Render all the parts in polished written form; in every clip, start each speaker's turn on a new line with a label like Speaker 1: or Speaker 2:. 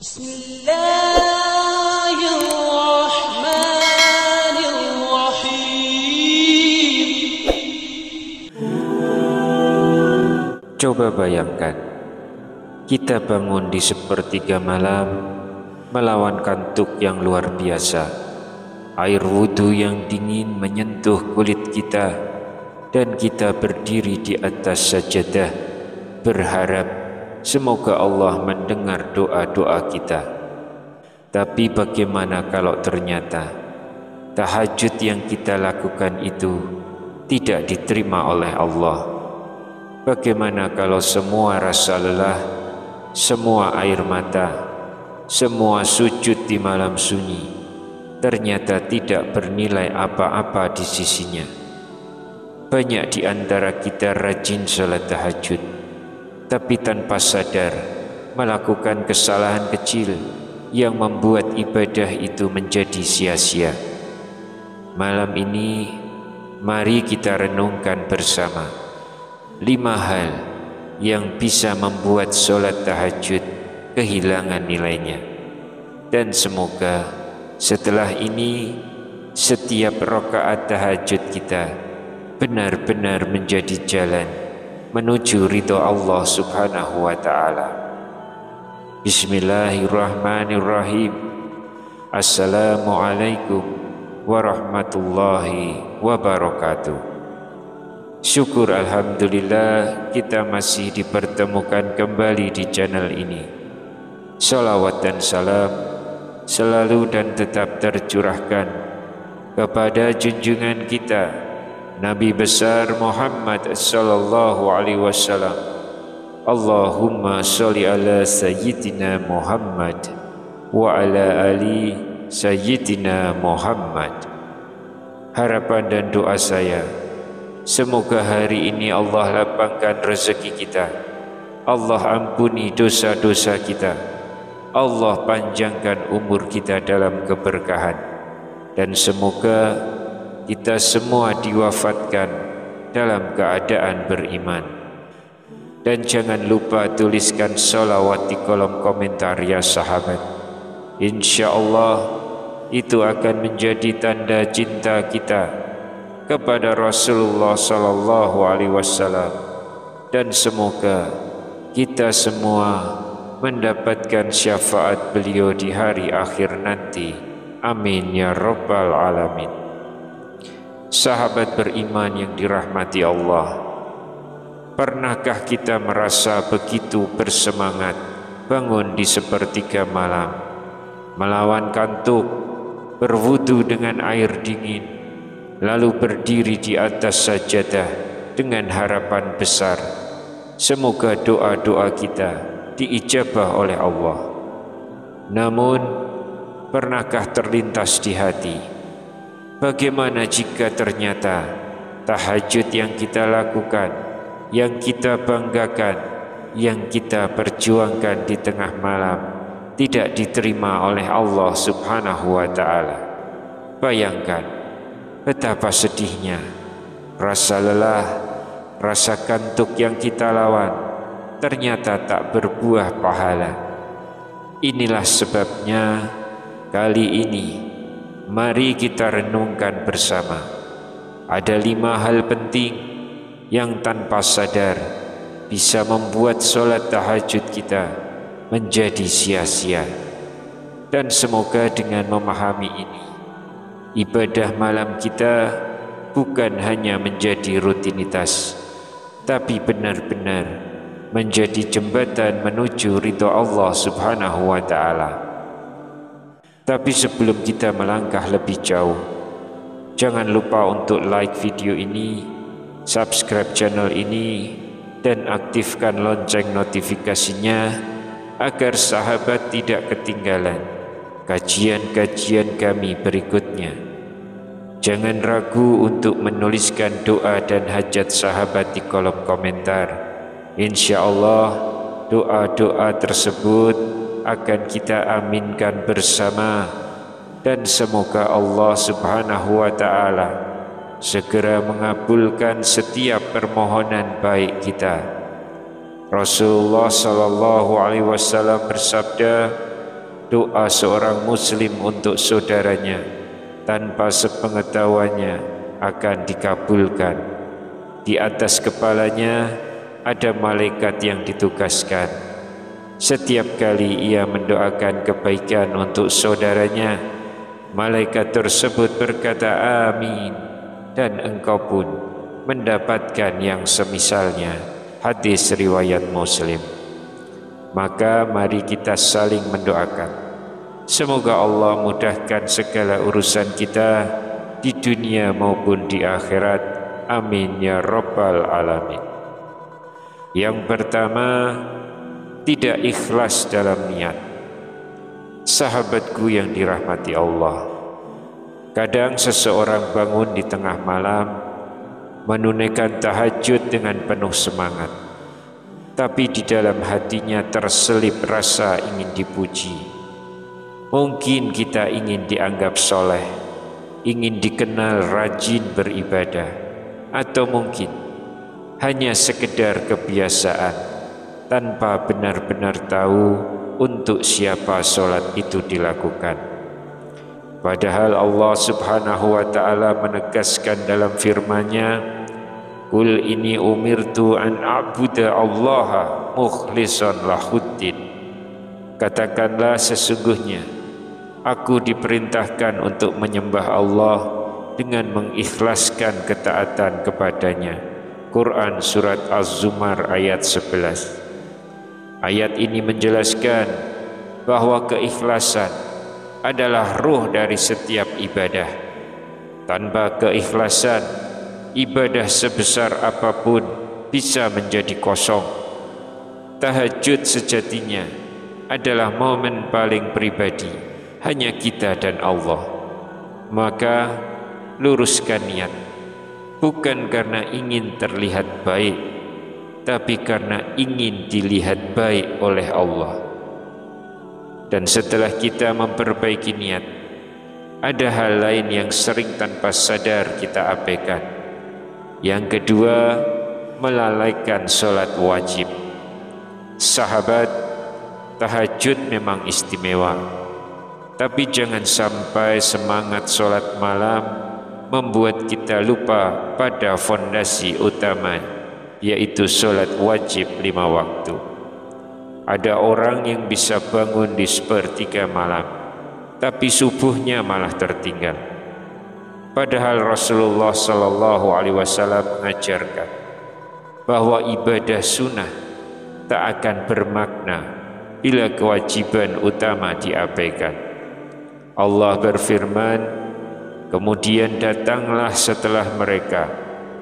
Speaker 1: Bismillahirrahmanirrahim. Coba bayangkan, kita bangun di sepertiga malam melawan kantuk yang luar biasa. Air wudhu yang dingin menyentuh kulit kita dan kita berdiri di atas sajadah berharap semoga Allah mendengar doa-doa kita. Tapi bagaimana kalau ternyata tahajud yang kita lakukan itu tidak diterima oleh Allah? Bagaimana kalau semua rasa lelah, semua air mata, semua sujud di malam sunyi ternyata tidak bernilai apa-apa di sisinya? Banyak di antara kita rajin salat tahajud, tapi tanpa sadar melakukan kesalahan kecil yang membuat ibadah itu menjadi sia-sia. Malam ini mari kita renungkan bersama 5 hal yang bisa membuat sholat tahajud kehilangan nilainya. Dan semoga setelah ini setiap rakaat tahajud kita benar-benar menjadi jalan menuju ridho Allah Subhanahu wa ta'ala. Bismillahirrahmanirrahim. Assalamualaikum warahmatullahi wabarakatuh. Syukur alhamdulillah kita masih dipertemukan kembali di channel ini. Salawat dan salam selalu dan tetap tercurahkan kepada junjungan kita Nabi besar Muhammad sallallahu alaihi wasallam. Allahumma sholli ala sayyidina Muhammad wa ala ali sayyidina Muhammad. Harapan dan doa saya, semoga hari ini Allah lapangkan rezeki kita, Allah ampuni dosa-dosa kita, Allah panjangkan umur kita dalam keberkahan, dan semoga kita semua diwafatkan dalam keadaan beriman. Dan jangan lupa tuliskan sholawat di kolom komentar ya sahabat. Insya Allah itu akan menjadi tanda cinta kita kepada Rasulullah sallallahu alaihi wasallam, dan semoga kita semua mendapatkan syafaat beliau di hari akhir nanti. Amin ya rabbal alamin. Sahabat beriman yang dirahmati Allah, pernahkah kita merasa begitu bersemangat bangun di sepertiga malam, melawan kantuk, berwudu dengan air dingin, lalu berdiri di atas sajadah dengan harapan besar semoga doa-doa kita diijabah oleh Allah? Namun, pernahkah terlintas di hati, bagaimana jika ternyata tahajud yang kita lakukan, yang kita banggakan, yang kita perjuangkan di tengah malam tidak diterima oleh Allah Subhanahu wa ta'ala? Bayangkan betapa sedihnya rasa lelah, rasa kantuk yang kita lawan ternyata tak berbuah pahala. Inilah sebabnya kali ini mari kita renungkan bersama. Ada 5 hal penting yang tanpa sadar bisa membuat sholat tahajud kita menjadi sia-sia. Dan semoga dengan memahami ini, ibadah malam kita bukan hanya menjadi rutinitas, tapi benar-benar menjadi jembatan menuju ridho Allah Subhanahu wa ta'ala. Tapi sebelum kita melangkah lebih jauh, jangan lupa untuk like video ini, subscribe channel ini, dan aktifkan lonceng notifikasinya agar sahabat tidak ketinggalan kajian-kajian kami berikutnya. Jangan ragu untuk menuliskan doa dan hajat sahabat di kolom komentar. Insya Allah doa-doa tersebut akan kita aminkan bersama, dan semoga Allah Subhanahu wa ta'ala segera mengabulkan setiap permohonan baik kita. Rasulullah sallallahu alaihi wasallam bersabda, doa seorang muslim untuk saudaranya tanpa sepengetahuannya akan dikabulkan. Di atas kepalanya ada malaikat yang ditugaskan. Setiap kali ia mendoakan kebaikan untuk saudaranya, malaikat tersebut berkata amin, dan engkau pun mendapatkan yang semisalnya. Hadis riwayat Muslim. Maka mari kita saling mendoakan. Semoga Allah mudahkan segala urusan kita di dunia maupun di akhirat. Amin ya rabbal alamin. Yang pertama, tidak ikhlas dalam niat. Sahabatku yang dirahmati Allah, kadang seseorang bangun di tengah malam menunaikan tahajud dengan penuh semangat, tapi di dalam hatinya terselip rasa ingin dipuji. Mungkin kita ingin dianggap soleh, ingin dikenal rajin beribadah, atau mungkin hanya sekedar kebiasaan tanpa benar-benar tahu untuk siapa sholat itu dilakukan. Padahal Allah subhanahu wa ta'ala menegaskan dalam firman-Nya, Qul inni umirtu an a'buda Allaha mukhlishan lahuddin. Katakanlah, sesungguhnya aku diperintahkan untuk menyembah Allah dengan mengikhlaskan ketaatan kepadanya. Quran Surat Az-Zumar ayat 11. Ayat ini menjelaskan bahwa keikhlasan adalah ruh dari setiap ibadah. Tanpa keikhlasan, ibadah sebesar apapun bisa menjadi kosong. Tahajud sejatinya adalah momen paling pribadi, hanya kita dan Allah. Maka luruskan niat, bukan karena ingin terlihat baik, tapi karena ingin dilihat baik oleh Allah. Dan setelah kita memperbaiki niat, ada hal lain yang sering tanpa sadar kita abaikan. Yang kedua, melalaikan sholat wajib. Sahabat, tahajud memang istimewa, tapi jangan sampai semangat sholat malam membuat kita lupa pada fondasi utama, yaitu sholat wajib 5 waktu. Ada orang yang bisa bangun di sepertiga malam, tapi subuhnya malah tertinggal. Padahal Rasulullah SAW mengajarkan bahwa ibadah sunnah tak akan bermakna bila kewajiban utama diabaikan. Allah berfirman, kemudian datanglah setelah mereka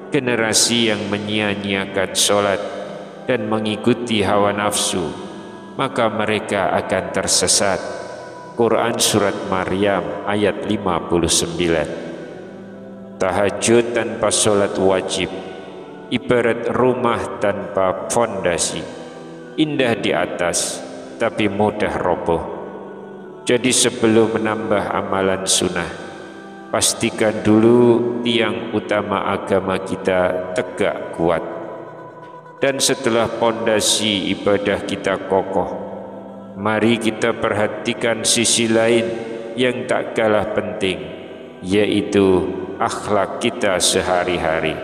Speaker 1: generasi yang menyia-nyiakan sholat dan mengikuti hawa nafsu, maka mereka akan tersesat. Quran Surat Maryam ayat 59. Tahajud tanpa sholat wajib ibarat rumah tanpa fondasi, indah di atas tapi mudah roboh. Jadi sebelum menambah amalan sunnah, pastikan dulu tiang utama agama kita tegak kuat. Dan setelah pondasi ibadah kita kokoh, mari kita perhatikan sisi lain yang tak kalah penting, yaitu akhlak kita sehari-hari.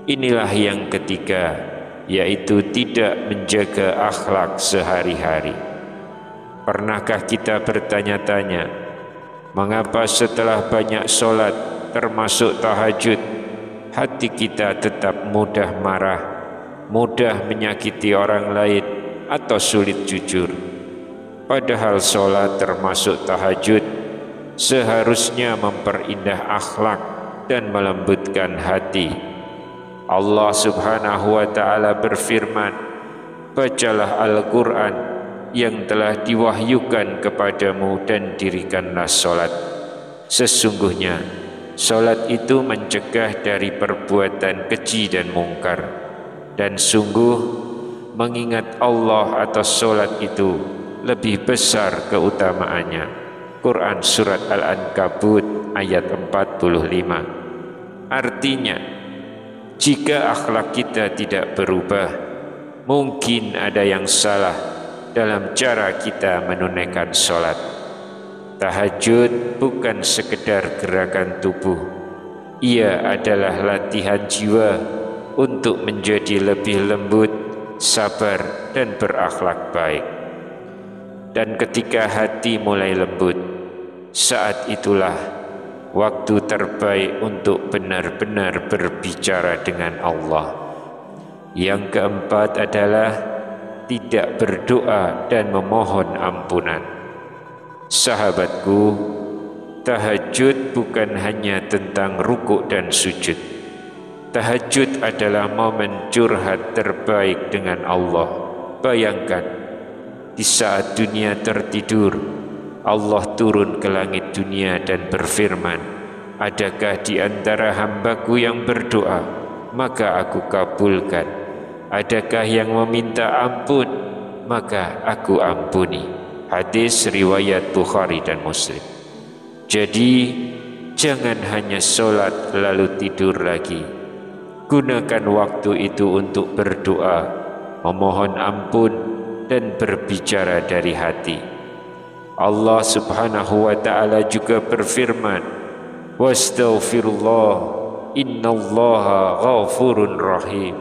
Speaker 1: Inilah yang ketiga, yaitu tidak menjaga akhlak sehari-hari. Pernahkah kita bertanya-tanya, mengapa setelah banyak sholat termasuk tahajud, hati kita tetap mudah marah, mudah menyakiti orang lain, atau sulit jujur? Padahal sholat termasuk tahajud seharusnya memperindah akhlak dan melembutkan hati. Allah subhanahu wa ta'ala berfirman, bacalah Al-Quran yang telah diwahyukan kepadamu dan dirikanlah sholat. Sesungguhnya sholat itu mencegah dari perbuatan keji dan mungkar, dan sungguh mengingat Allah atau sholat itu lebih besar keutamaannya. Quran Surat Al-Ankabut ayat 45. Artinya, jika akhlak kita tidak berubah, mungkin ada yang salah dalam cara kita menunaikan sholat. Tahajud bukan sekedar gerakan tubuh, ia adalah latihan jiwa untuk menjadi lebih lembut, sabar, dan berakhlak baik. Dan ketika hati mulai lembut, saat itulah waktu terbaik untuk benar-benar berbicara dengan Allah. Yang keempat adalah tidak berdoa dan memohon ampunan. Sahabatku, tahajud bukan hanya tentang rukuk dan sujud. Tahajud adalah momen curhat terbaik dengan Allah. Bayangkan, di saat dunia tertidur, Allah turun ke langit dunia dan berfirman, "Adakah di antara hambaku yang berdoa, maka aku kabulkan? Adakah yang meminta ampun, maka aku ampuni." Hadis riwayat Bukhari dan Muslim. Jadi, jangan hanya sholat lalu tidur lagi. Gunakan waktu itu untuk berdoa, memohon ampun, dan berbicara dari hati. Allah Subhanahu wa ta'ala juga berfirman, "Wastaghfirullah, innallaha ghafurun rahim."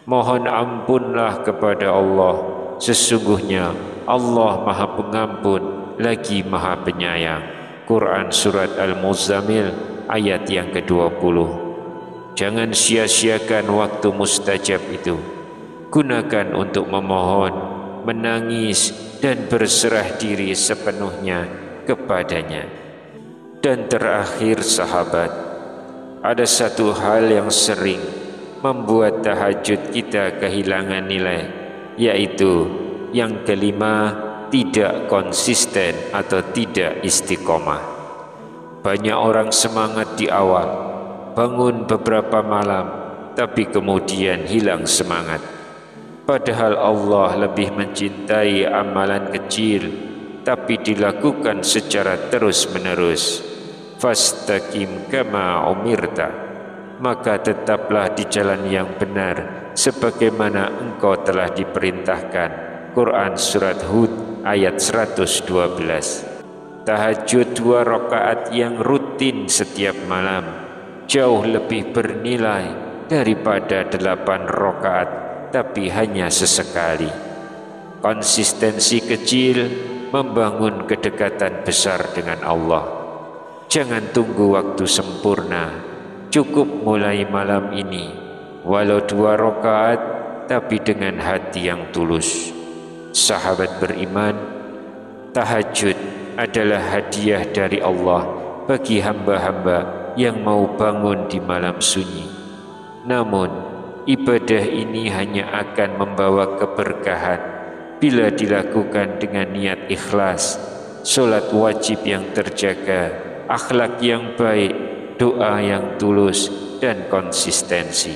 Speaker 1: Mohon ampunlah kepada Allah, sesungguhnya Allah Maha Pengampun lagi Maha Penyayang. Quran Surat Al-Muzammil ayat yang ke-20. Jangan sia-siakan waktu mustajab itu. Gunakan untuk memohon, menangis, dan berserah diri sepenuhnya kepadanya. Dan terakhir sahabat, ada satu hal yang sering membuat tahajud kita kehilangan nilai, yaitu yang kelima, tidak konsisten atau tidak istiqomah. Banyak orang semangat di awal, bangun beberapa malam, tapi kemudian hilang semangat. Padahal Allah lebih mencintai amalan kecil, tapi dilakukan secara terus-menerus. Fastaqim kama umirta, maka tetaplah di jalan yang benar, sebagaimana engkau telah diperintahkan. Quran Surat Hud ayat 112. Tahajud 2 rakaat yang rutin setiap malam jauh lebih bernilai daripada 8 rakaat tapi hanya sesekali. Konsistensi kecil membangun kedekatan besar dengan Allah. Jangan tunggu waktu sempurna, cukup mulai malam ini, walau 2 rakaat tapi dengan hati yang tulus. Sahabat beriman, tahajud adalah hadiah dari Allah bagi hamba-hamba yang mau bangun di malam sunyi. Namun, ibadah ini hanya akan membawa keberkahan bila dilakukan dengan niat ikhlas, solat wajib yang terjaga, akhlak yang baik, doa yang tulus, dan konsistensi.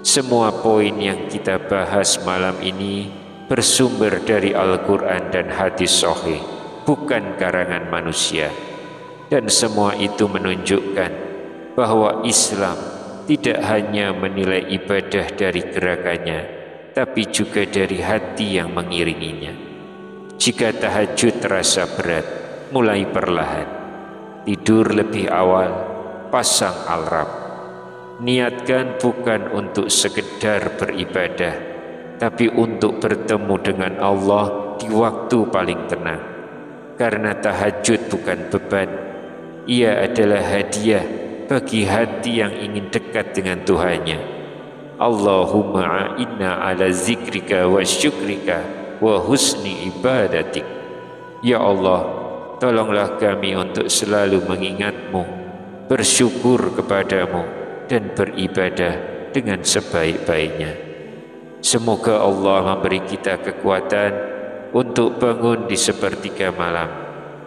Speaker 1: Semua poin yang kita bahas malam ini bersumber dari Al-Quran dan hadis sahih, bukan karangan manusia. Dan semua itu menunjukkan bahwa Islam tidak hanya menilai ibadah dari gerakannya, tapi juga dari hati yang mengiringinya. Jika tahajud terasa berat, mulai perlahan. Tidur lebih awal, pasang alarm. Niatkan bukan untuk sekedar beribadah, tapi untuk bertemu dengan Allah di waktu paling tenang. Karena tahajud bukan beban, ia adalah hadiah bagi hati yang ingin dekat dengan Tuhannya. Allahumma a'inna ala zikrika wa syukrika wa husni ibadatik. Ya Allah, tolonglah kami untuk selalu mengingat-Mu, bersyukur kepadamu, dan beribadah dengan sebaik-baiknya. Semoga Allah memberi kita kekuatan untuk bangun di sepertiga malam,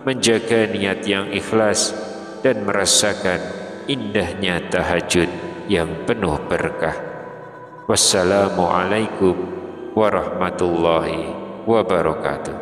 Speaker 1: menjaga niat yang ikhlas, dan merasakan indahnya tahajud yang penuh berkah. Wassalamualaikum warahmatullahi wabarakatuh.